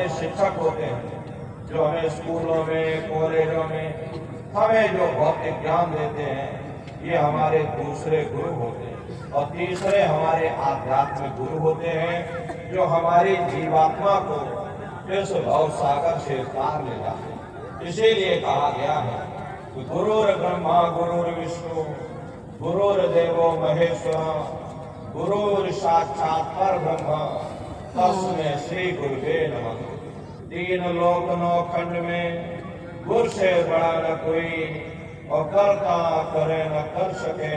शिक्षक होते हैं जो हमें स्कूलों में, कॉलेजों में हमें जो भौतिक ज्ञान देते हैं, ये हमारे दूसरे गुरु होते हैं। और तीसरे हमारे आध्यात्मिक गुरु होते हैं जो हमारी जीवात्मा को इस भव सागर से पार ले जाते हैं। इसीलिए कहा गया है कि गुरुर ब्रह्मा गुरुर विष्णु गुरुर्देवो महेश्वर गुरुर साक्षात पर ब्रह्म तस्मै श्री गुरुवे नमः। तीन लोक नौ खंड में गुरु से बड़ा न कोई, और करता करे न कर सके,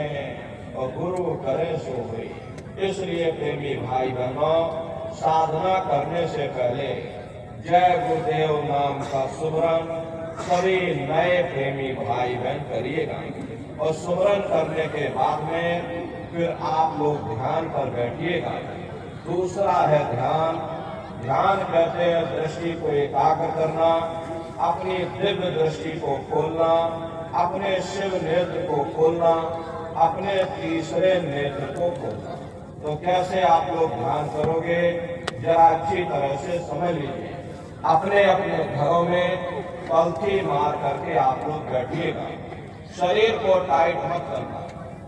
और गुरु करे सो हुई। इसलिए प्रेमी भाई बहनों, साधना करने से पहले जय गुरुदेव नाम का सुमरन सभी नए प्रेमी भाई बहन करिएगा। और सुमरन करने के बाद में फिर आप लोग ध्यान पर बैठिएगा। दूसरा है ध्यान। ध्यान कहते हैं दृष्टि को एकाग्र करना, अपनी दिव्य दृष्टि को खोलना, अपने शिव नेत्र को खोलना, अपने तीसरे नेत्र को खोलना। तो कैसे आप लोग ध्यान करोगे, जरा अच्छी तरह से समझ लीजिए। अपने अपने घरों में पलथी मार करके आप लोग बैठिएगा। शरीर को टाइट मत करना।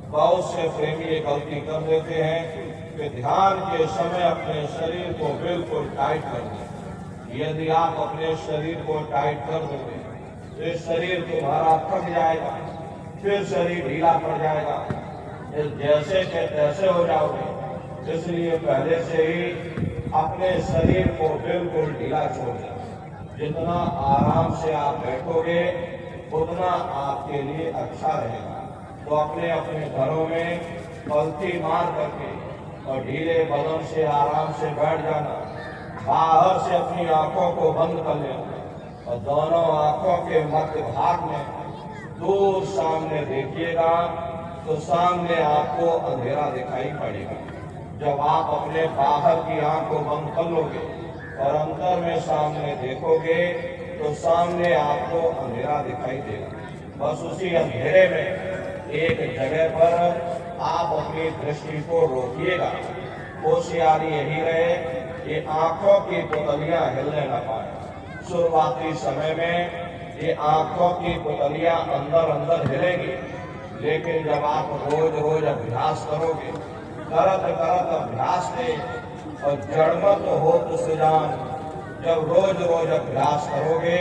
बहुत से प्रेमी ये गलती कर देते हैं कि ध्यान के समय अपने शरीर को बिल्कुल टाइट कर दें। यदि आप अपने शरीर को टाइट कर दोगे तो शरीर तुम्हारा थक जाएगा, फिर शरीर ढीला पड़ जाएगा, जैसे के तैसे हो जाओगे। इसलिए पहले से ही अपने शरीर को बिल्कुल ढीला छोड़ दें। जितना आराम से आप बैठोगे उतना आपके लिए अच्छा रहेगा। तो अपने अपने घरों में पलथी मार करके और ढीले बदन से आराम से बैठ जाना। बाहर से अपनी आंखों को बंद कर लेना और दोनों आंखों के मध्य भाग में दूर सामने देखिएगा तो सामने आपको अंधेरा दिखाई पड़ेगा। जब आप अपने बाहर की आंख को बंद कर लोगे और अंदर में सामने देखोगे तो सामने आपको अंधेरा दिखाई देगा। बस उसी अंधेरे में एक जगह पर आप अपनी दृष्टि को रोकिएगा। होशियारी यही रहे कि आंखों की पुतलियां हिलने न पाए। शुरुआती समय में ये आंखों की पुतलियां अंदर अंदर हिलेंगी, लेकिन जब आप रोज रोज अभ्यास करोगे, करत करत अभ्यास में और जड़मत हो तो सुजान, जब रोज रोज अभ्यास करोगे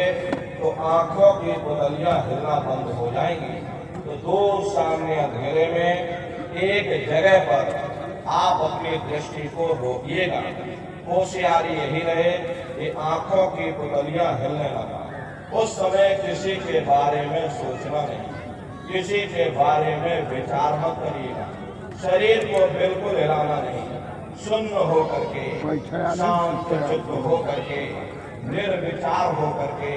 तो आंखों की पुतलियां हिलना बंद हो जाएंगी। तो दूर सामने अंधेरे में एक जगह पर आप अपनी दृष्टि को रोकिएगा। होशियारी यही रहे कि आंखों की पुतलियां हिलने लगा। उस समय किसी के बारे में सोचना नहीं, किसी के बारे में विचार मत करिएगा। शरीर को बिल्कुल हिलाना नहीं, शून्य हो करके, शांत चित्त हो करके, निर्विचार हो करके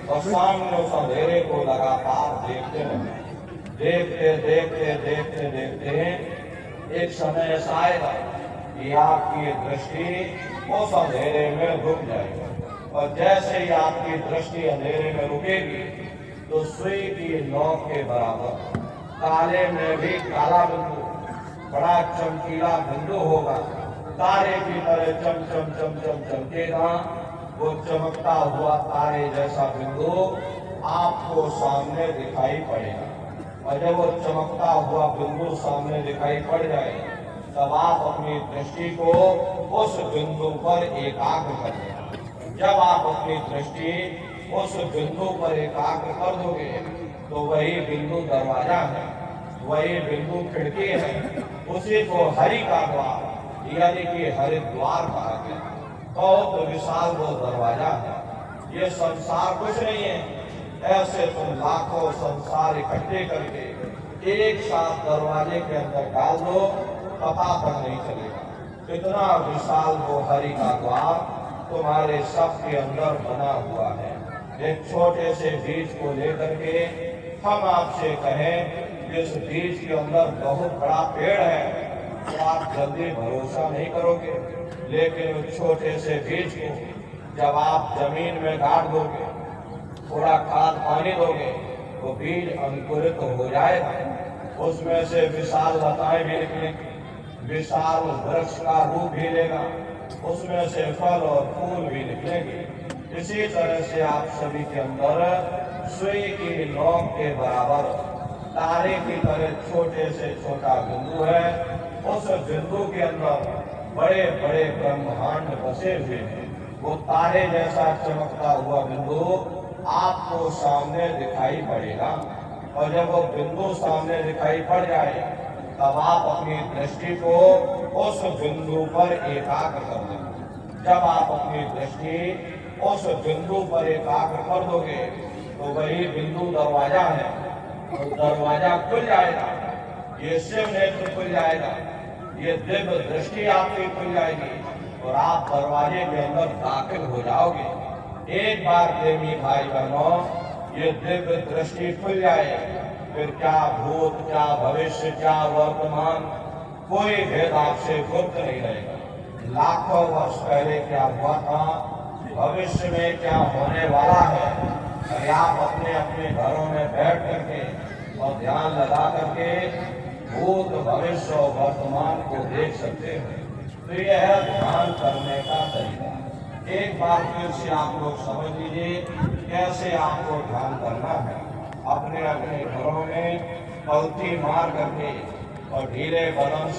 और सामने उस अंधेरे को लगातार देखते रहें। देखते देखते देखते देखते एक समय ऐसा आएगा कि आपकी दृष्टि उस अंधेरे में रुक जाएगी। और जैसे ही आपकी दृष्टि अंधेरे में रुकेगी तो सुई की नोक के बराबर काले में भी काला बिंदु, बड़ा चमकीला बिंदु होगा। तारे की तरह चम चम चम चम चमकेगा। वो चमकता हुआ तारे जैसा बिंदु आपको सामने दिखाई पड़ेगा। और जब वो चमकता हुआ बिंदु सामने दिखाई पड़ जाए तब आप अपनी दृष्टि को उस बिंदु पर एकाग्र कर दें। जब आप अपनी दृष्टि उस बिंदु पर एकाग्र कर दोगे तो वही बिंदु दरवाजा है, वही बिंदु खिड़की है। उसी को हरि का द्वार यानी कि हरिद्वार कहा गया। बहुत विशाल वो दरवाजा है। ये संसार कुछ नहीं है। ऐसे तुम लाखों संसार इकट्ठे करके एक साथ दरवाजे के अंदर डाल दो, पता तक नहीं चलेगा। इतना विशाल वो हरि का द्वार तुम्हारे सब के अंदर बना हुआ है। एक छोटे से बीज को लेकर के हम आपसे कहें इस बीज के अंदर बहुत बड़ा पेड़ है तो आप जल्दी भरोसा नहीं करोगे। लेकिन उस छोटे से बीज को जब आप जमीन में गाड़ दोगे, थोड़ा खाद पानी दोगे तो बीज अंकुरित हो जाएगा। उसमें से विशाल लताएं भी निकलेंगी, विशाल वृक्ष का रूप भी लेगा उसमें से फल और फूल भी निकलेंगे। इसी तरह से आप सभी के अंदर सुई की नोक के बराबर तारे की तरह छोटे से छोटा बिंदु है। उस बिंदु के अंदर बड़े बड़े ब्रह्मांड बसे हुए हैं। वो तारे जैसा चमकता हुआ बिंदु आपको सामने दिखाई पड़ेगा। और जब वो बिंदु सामने दिखाई पड़ जाए तब आप अपनी दृष्टि को उस बिंदु पर एकाग्र कर देंगे। जब आप अपनी दृष्टि उस बिंदु पर एकाग्र कर दोगे तो वही बिंदु दरवाजा है। तो दरवाजा खुल जाएगा, ये शिव नेत्र खुल जाएगा, ये दिव्य दृष्टि आपकी खुल जाएगी और आप दरवाजे के अंदर दाखिल हो जाओगे। एक बार प्रेमी भाई बहनों, ये दिव्य दृष्टि खुल जाए फिर क्या भूत, क्या भविष्य, क्या वर्तमान, कोई भेद आपसे गुप्त नहीं रहेगा। लाखों वर्ष पहले क्या हुआ था, भविष्य में क्या होने वाला है, आप अपने अपने घरों में बैठ करके और ध्यान लगा करके भूत, भविष्य और वर्तमान को देख सकते हैं। तो यह है ध्यान करने का तरीका। एक बार फिर से आप लोग समझ लीजिए कैसे आपको ध्यान करना है। अपने अपने घरों में पलथी मार करके और ढीले बदन से